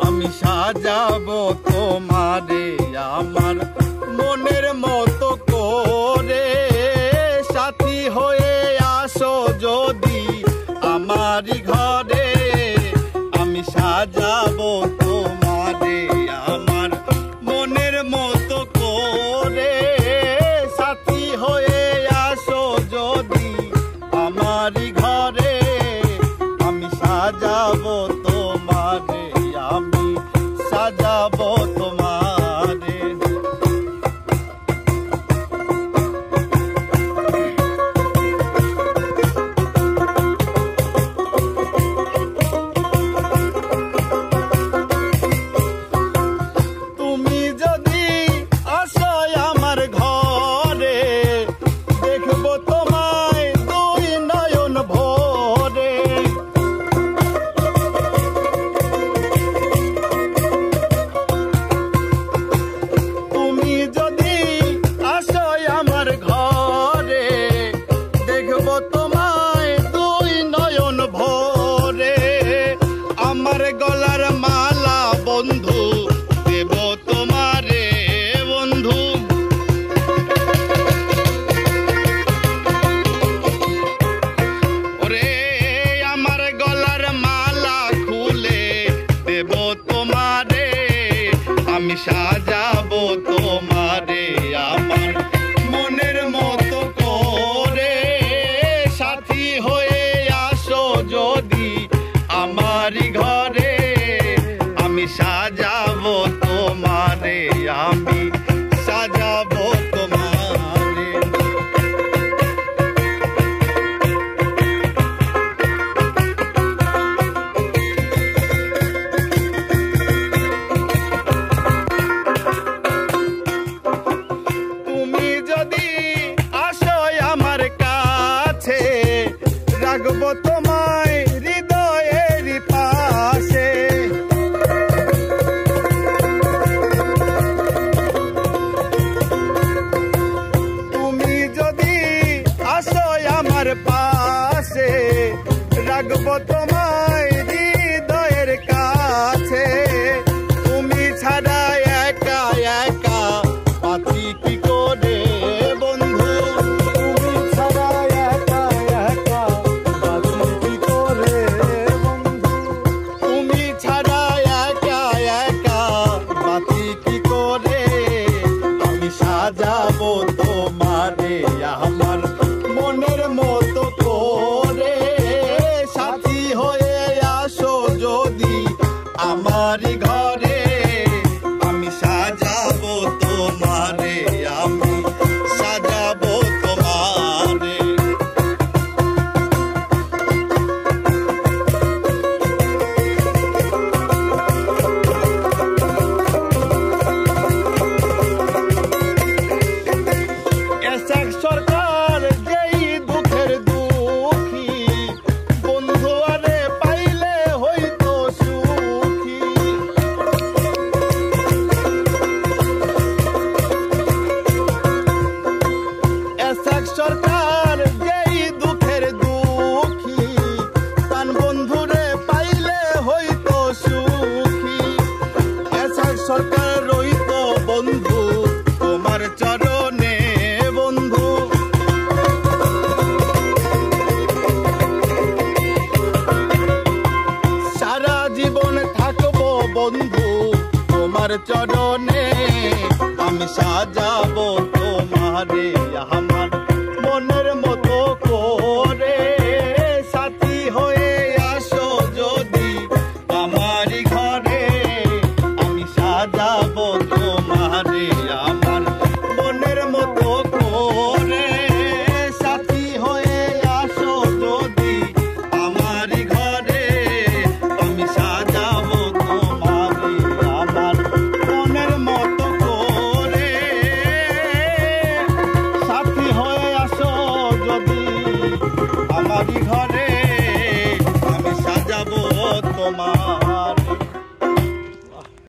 আমি সাজাবো তোমারে আমার মনের মতো করে, সাথী হয়ে আসো যদি আমারই ঘরে। আমি সাজাবো তোমারে আমার মনের মতো করে, সাথী হয়ে আসো যদি আমারই ঘরে। আমি সাজাবো তোমারে, আমি সাজাবো তোমারে। তুমি যদি আসো আমার ঘরে, দেখবো তোমায় দুই নয়ন ভরে। তুমি যদি আসো আমার ঘরে, দেখবো তোমায় দুই নয়ন ভরে। আমার গলার মালা বন্ধু দেব তোমারে বন্ধু। ওরে আমার গলার মালা খুলে দেব তোমারে। আমি সাজাবো তোমারে আমার মনের মতো করে, সাথী হয়ে আসো যদি আমারই ঘরে। আমি সাজাবো তোমারে, আমি সাজাবো তোমারে। তুমি যদি আসো আমার কাছে, রাখবো তোমায় হৃদয়ের পাশে। তুমি যদি আসো আমার পাশে, রাখবো তোমায় হৃদয়ের কাছে। তুমি ছাড়া একা একা পাতি কি করে বন্ধু। তুমি ছাড়া একা একা পাতি কি করে বন্ধু। তুমি ছাড়া একা একা পাতি কি করে। আমি সাজাবো তোমারে আমার মনের মতো করে, সাথী হয়ে আসো যদি আমারই ঘরে। আমি সাজাবো তোমারে, আমি সাজাবো তোমারে। এসএক সরকার যেই দুঃখের দুঃখী, বন্ধু আরে পাইলে হইতো সুখী। এসএক সরকার যেই দুঃখের দুঃখী, তান বন্ধুরে পাইলে হইতো সুখী। এসএক সরকার রইতো বন্ধু তোমার চরণে বন্ধু। সারা জীবন থাকবো বন্ধু তোমার চরণে। আমি সাজাবো তোমারে